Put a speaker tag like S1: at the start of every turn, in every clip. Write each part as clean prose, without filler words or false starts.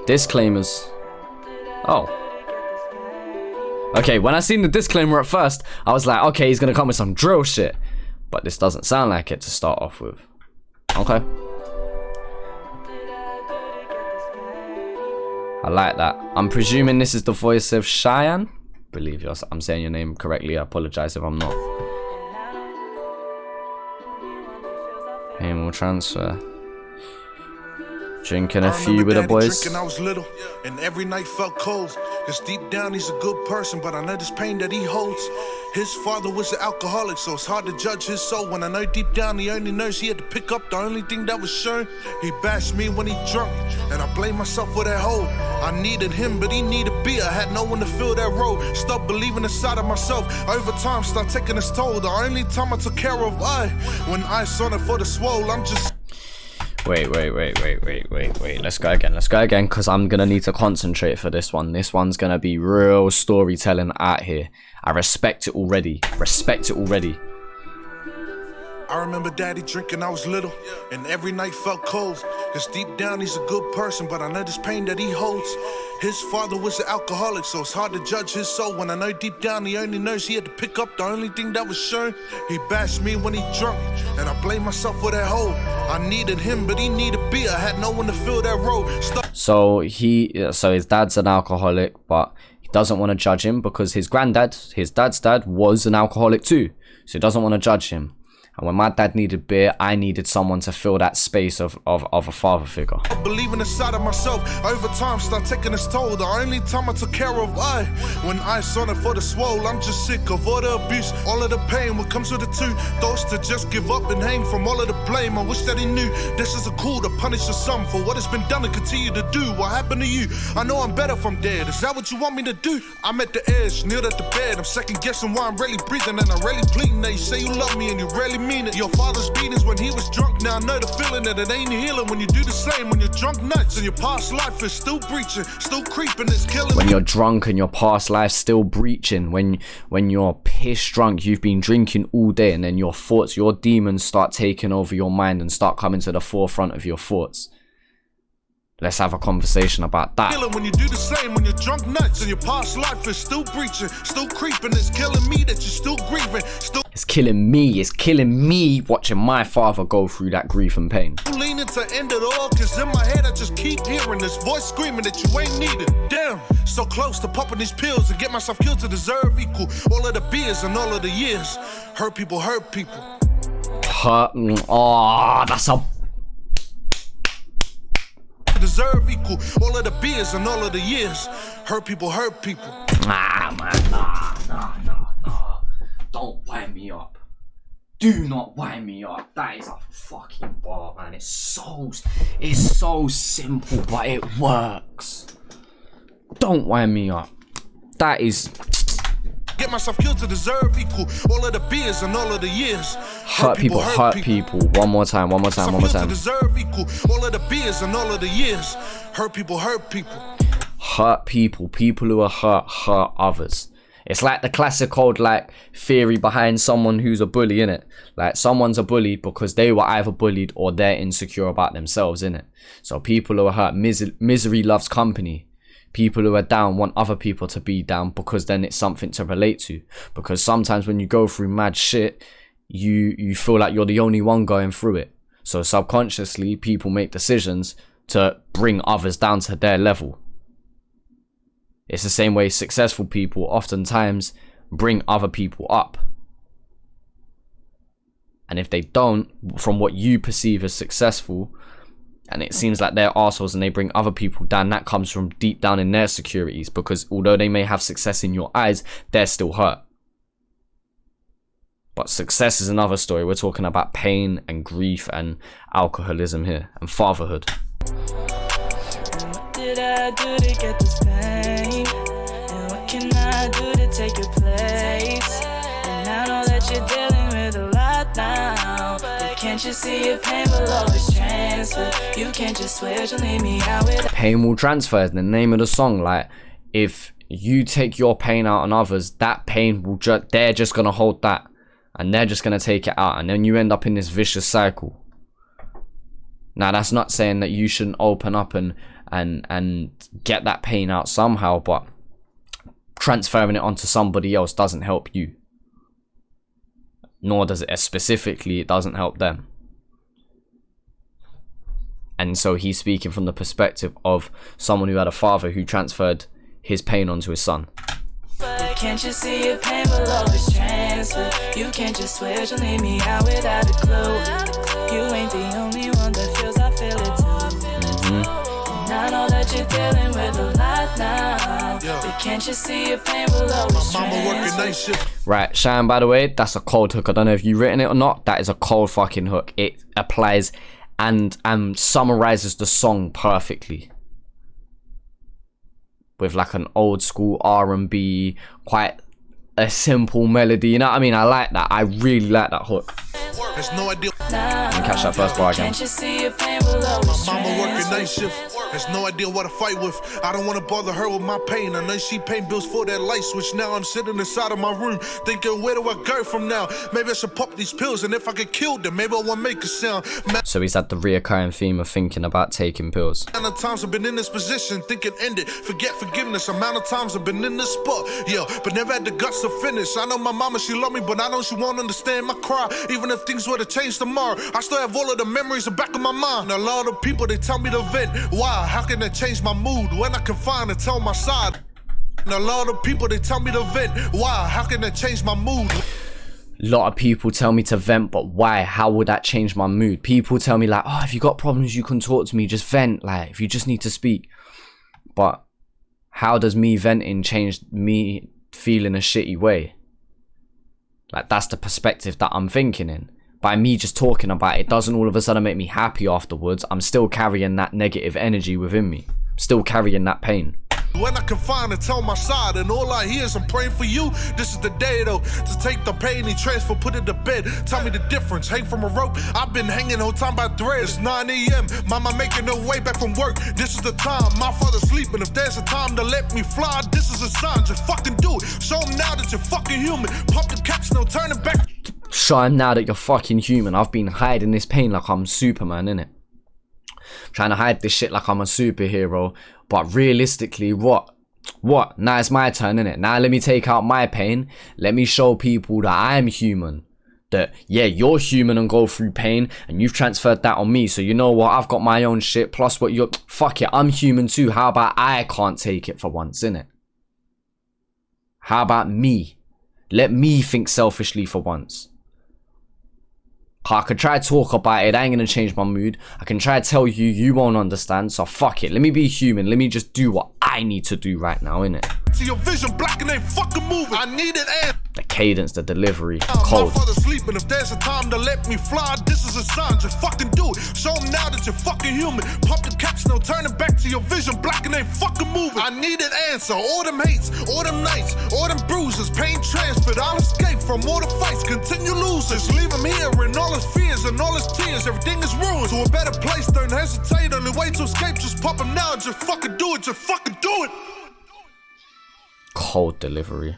S1: Disclaimers. Oh. Okay, when I seen the disclaimer at first, I was like, okay, he's gonna come with some drill shit. But this doesn't sound like it to start off with. Okay. I like that. I'm presuming this is the voice of Cheyenne. Believe you, I'm saying your name correctly. I apologize if I'm not. Payment transfer. Drinking a few with the boys.
S2: I was little, and every night felt cold. Cause deep down he's a good person, but I know this pain that he holds. His father was an alcoholic, so it's hard to judge his soul. When I know deep down he only knows he had to pick up the only thing that was shown. He bashed me when he drunk, and I blame myself for that hole. I needed him, but he needed beer. I had no one to fill that role. Stopped believing inside of myself. Over time, start taking its toll. The only time I took care of when I saw it for the swole, I'm just...
S1: Wait. Let's go again, because I'm gonna need to concentrate for this one. This one's gonna be real storytelling out here. I respect it already.
S2: I remember daddy drinking, I was little, and every night felt cold. Cause deep down he's a good person, but I know this pain that he holds. His father was an alcoholic, so it's hard to judge his soul. When I know deep down he only knows he had to pick up the only thing that was shown. He bashed me when he drunk, and I blame myself for that hole. I needed him, but he needed beer. I had no one to fill that role.
S1: So his dad's an alcoholic, but he doesn't want to judge him because his dad's dad was an alcoholic too. So he doesn't want to judge him. And when my dad needed beer, I needed someone to fill that space of a father figure.
S2: Believing inside of myself, over time start taking its toll. The only time I took care of when I saw it for the swole. I'm just sick of all the abuse, all of the pain. What comes with the two thoughts to just give up and hang from all of the blame. I wish that he knew this isn't cool to punish your son for what has been done and continue to do. What happened to you? I know I'm better if I'm dead. Is that what you want me to do? I'm at the edge, kneeled at the bed. I'm second guessing why I'm really breathing and I'm really bleeding. Now you say you love me and you really mean it. Your father's beatings when he was drunk. Now I know the feeling that it ain't healing when you do the same. When you're drunk nuts and your past life is still breaching, still creeping, it's killing.
S1: When you're drunk and your past life's still breaching, when you're pissed drunk, you've been drinking all day, and then your thoughts, your demons start taking over your mind and start coming to the forefront of your thoughts. Let's have a conversation about that.
S2: When you do the same, when you're drunk nuts and your past life is still breaching, still creeping, it's killing me that you're still grieving.
S1: It's killing me watching my father go through that grief and pain.
S2: Leaning to end it all, cause in my head I just keep hearing this voice screaming that you ain't needed. Damn, so close to popping these pills and get myself killed to deserve equal. All of the beers and all of the years. Hurt people.
S1: That's a
S2: deserve equal. All of the beers and all of the years. Hurt people.
S1: Nah, man, nah. Don't wind me up. Do not wind me up. That is a fucking bar, man. It's so simple, but it works. Don't wind me up. That is...
S2: Get myself killed to deserve equal. All of the beers and all of the years.
S1: Hurt people. One more time.
S2: To deserve equal. All of the beers and all of the years. Hurt people.
S1: Hurt people. People who are hurt others. It's like the classic old theory behind someone who's a bully, innit? Like someone's a bully because they were either bullied or they're insecure about themselves, innit? So people who are hurt, misery loves company. People who are down want other people to be down because then it's something to relate to. Because sometimes when you go through mad shit, you feel like you're the only one going through it. So subconsciously, people make decisions to bring others down to their level. It's the same way successful people oftentimes bring other people up. And if they don't, from what you perceive as successful, and it seems like they're arseholes and they bring other people down, that comes from deep down in their securities, because although they may have success in your eyes, they're still hurt. But success is another story. We're talking about pain and grief and alcoholism here, and fatherhood.
S3: What did I do to get this pain? And what can I do to take your place? And I know that you're dealing with a lot now, but can't you see your pain will always transfer? You can't just switch and leave me out with
S1: pain will transfer is the name of the song. Like, if you take your pain out on others, that pain will they're just gonna hold that, and they're just gonna take it out, and then you end up in this vicious cycle. Now, that's not saying that you shouldn't open up and and get that pain out somehow, but transferring it onto somebody else doesn't help you. Nor does it specifically, it doesn't help them. And so he's speaking from the perspective of someone who had a father who transferred his pain onto his son.
S3: But can't you see your pain will always transfer? You can't just switch and leave me out without a clue. You ain't the only one that feels I feel it too. And I know that you're dealing with a lot now. But can't you see your pain will always transfer?
S1: Right, Cheyenne, by the way, that's a cold hook. I don't know if you've written it or not. That is a cold fucking hook. It applies and summarizes the song perfectly. With like an old school R&B, quite a simple melody. You know what I mean? I like that. I really like that hook.
S2: There's no idea.
S1: Catch that first bar again.
S3: Can't you see your pain will always
S2: Mama working
S3: transfer?
S2: night shift. There's no idea what to fight with. I don't want to bother her with my pain. I know she paying bills for that light switch. Now I'm sitting inside of my room thinking, where do I go from now? Maybe I should pop these pills, and if I get killed, then maybe I won't make a sound.
S1: So he's had the reoccurring theme of thinking about taking pills.
S2: Amount of times I've been in this position, thinking end it, forget forgiveness. Amount of times I've been in this spot, yeah, but never had the guts to finish. I know my mama, she love me, but I know she won't understand my cry. Even if things were to change tomorrow, I still have all of the memories in the back of my mind. A lot of people, they tell me to vent. Why? How can that change my mood when I can find and tell my side? And a lot of people, they tell me to vent. Why? How can that change my mood?
S1: A lot of people tell me to vent, but why? How would that change my mood? People tell me like, oh, if you got problems, you can talk to me, just vent. Like, if you just need to speak. But how does me venting change me feeling a shitty way? Like, that's the perspective that I'm thinking in. By me just talking about it doesn't all of a sudden make me happy afterwards. I'm still carrying that negative energy within me. Still carrying that pain.
S2: When I can find and tell my side, and all I hear is I'm praying for you. This is the day though, to take the pain and transfer, put it to bed. Tell me the difference, hang from a rope. I've been hanging whole time by threads. It's 9 a.m. Mama making her way back from work. This is the time, my father's sleeping. If there's a time to let me fly, this is a sign. Just fucking do it. Show him now that you're fucking human. Pump the caps, no turning back.
S1: Show him now that you're fucking human. I've been hiding this pain like I'm Superman, innit? Trying to hide this shit like I'm a superhero. But realistically, what? Now it's my turn, innit? Now let me take out my pain. Let me show people that I'm human. That, yeah, you're human and go through pain, and you've transferred that on me. So you know what? I've got my own shit. Plus what you're... Fuck it, I'm human too. How about I can't take it for once, innit? How about me? Let me think selfishly for once. I could try to talk about it, ain't gonna change my mood. I can try to tell you, you won't understand, so fuck it. Let me be human, let me just do what I need to do right now, innit?
S2: See your vision black and ain't fucking moving. I need it and
S1: the cadence, the delivery, cold.
S2: my father's sleeping. If there's a time to let me fly, this is a sign. Just fucking do it. Show him now that you're fucking human. Pump the caps, no turning back to your vision black and ain't fucking moving. I need an answer. All them hates, all them nights, all them bruises, pain transferred. I'll escape from all the fights, continue losing. Just leave him here and all his fears and all his tears. Everything is ruined. To a better place, don't hesitate. Only way to escape, just pop him now. Just fucking do it. Just fucking do it.
S1: Cold delivery.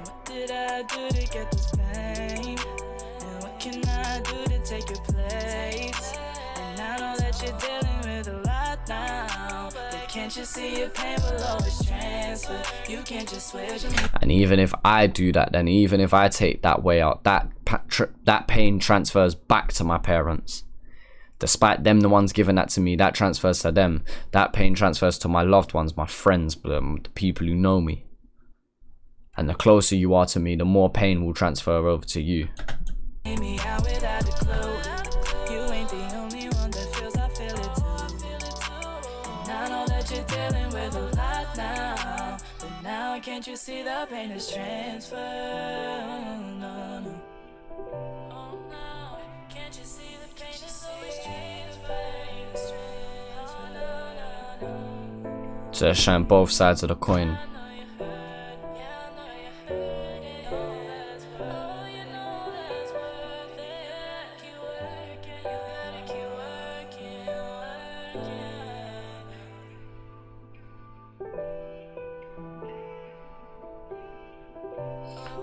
S3: What did I do to get this pain? And what can I do to take your place? And I know that you're dealing with a lot now, but can't you see your pain will always transfer? You can't just switch
S1: And even if I do that, then even if I take that way out, that pain transfers back to my parents. Despite them the ones giving that to me, that transfers to them. That pain transfers to my loved ones, my friends, the people who know me. And the closer you are to me, the more pain will transfer over to you.
S3: me out without a clue. You ain't the only one that feels I feel it too. And I know that you're dealing with a lot now, but now can't you see the pain is transferred? No, no. Oh no, can't you see the pain is always transferred? No, no, no.
S1: So showing both sides of the coin.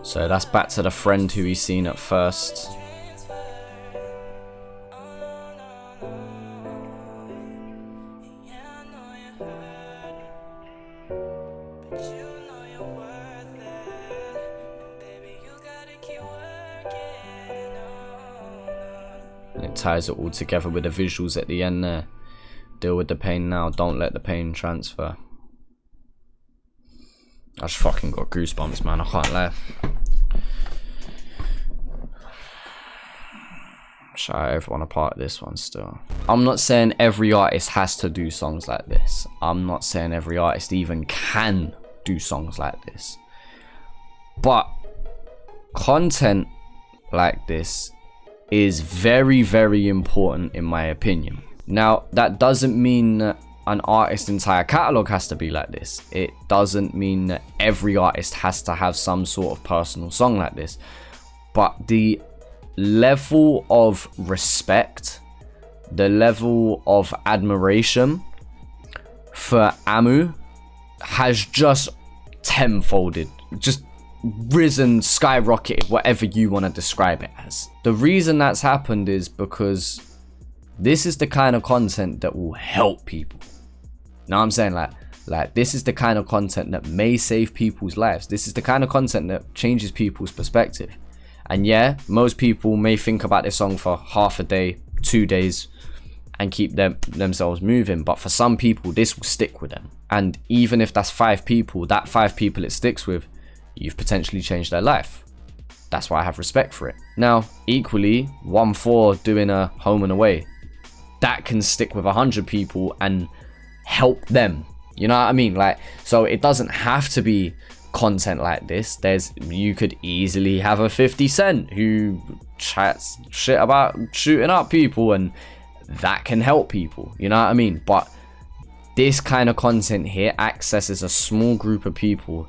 S1: So that's back to the friend who he's seen at first. And it ties it all together with the visuals at the end there. Deal with the pain now, don't let the pain transfer. I just fucking got goosebumps, man, I can't lie. Shout out everyone a part of this one still. I'm not saying every artist has to do songs like this. I'm not saying every artist even can do songs like this. But content like this is very, very important in my opinion. Now, that doesn't mean that an artist's entire catalogue has to be like this. It doesn't mean that every artist has to have some sort of personal song like this. But the level of respect, the level of admiration for Amu has just tenfolded, just risen, skyrocketed, whatever you want to describe it as. The reason that's happened is because this is the kind of content that will help people. Now I'm saying like this is the kind of content that may save people's lives. This is the kind of content that changes people's perspective. And yeah, most people may think about this song for half a day, 2 days, and keep themselves moving. But for some people, this will stick with them. And even if that's 5 people, that 5 people it sticks with, you've potentially changed their life. That's why I have respect for it. Now, equally, 1-4 doing a home and away, that can stick with 100 people and help them. You know what I mean? Like, so it doesn't have to be content like this. You could easily have a 50 Cent who chats shit about shooting up people, and that can help people. You know what I mean? But this kind of content here accesses a small group of people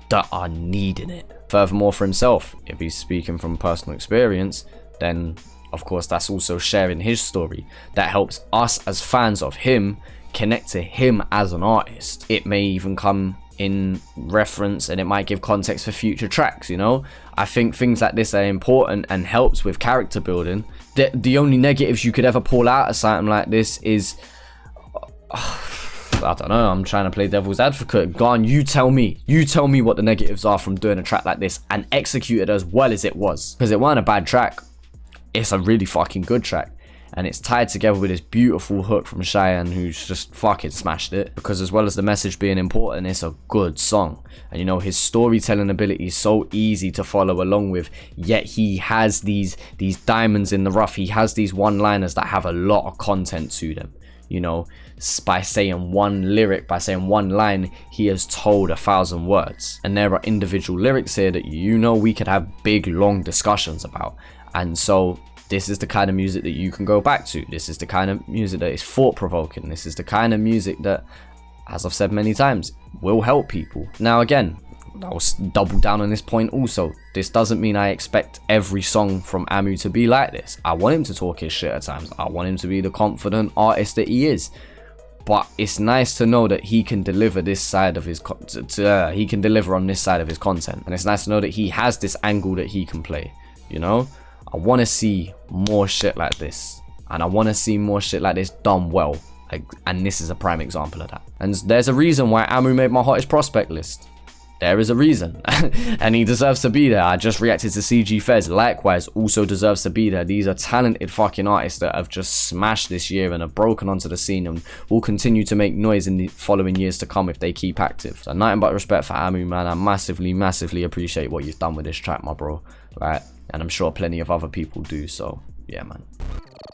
S1: that are needing it. Furthermore, for himself, if he's speaking from personal experience, then of course that's also sharing his story. That helps us as fans of him connect to him as an artist. It may even come in reference and it might give context for future tracks, you know. I think things like this are important and helps with character building. The only negatives you could ever pull out of something like this is I don't know, I'm trying to play devil's advocate. Go on, you tell me what the negatives are from doing a track like this and execute it as well as it was. Because it wasn't a bad track, it's a really fucking good track. And it's tied together with this beautiful hook from Cheyenne, who's just fucking smashed it. Because as well as the message being important, it's a good song. And you know, his storytelling ability is so easy to follow along with. Yet he has these diamonds in the rough. He has these one-liners that have a lot of content to them. You know, by saying one lyric, by saying one line, he has told 1,000 words. And there are individual lyrics here that, you know, we could have big, long discussions about. And so this is the kind of music that you can go back to. This is the kind of music that is thought-provoking. This is the kind of music that, as I've said many times, will help people. Now again, I'll double down on this point also. This doesn't mean I expect every song from Amu to be like this. I want him to talk his shit at times. I want him to be the confident artist that he is. But it's nice to know that he can deliver this side of his he can deliver on this side of his content. And it's nice to know that he has this angle that he can play, you know? I want to see more shit like this, and I want to see more shit like this done well, and this is a prime example of that. And there's a reason why Amu made my hottest prospect list. There is a reason, and he deserves to be there. I just reacted to CG Fez, likewise also deserves to be there. These are talented fucking artists that have just smashed this year and have broken onto the scene and will continue to make noise in the following years to come if they keep active. So nothing but respect for Amu, man. I massively appreciate what you've done with this track, my bro, right? And I'm sure plenty of other people do, so yeah, man.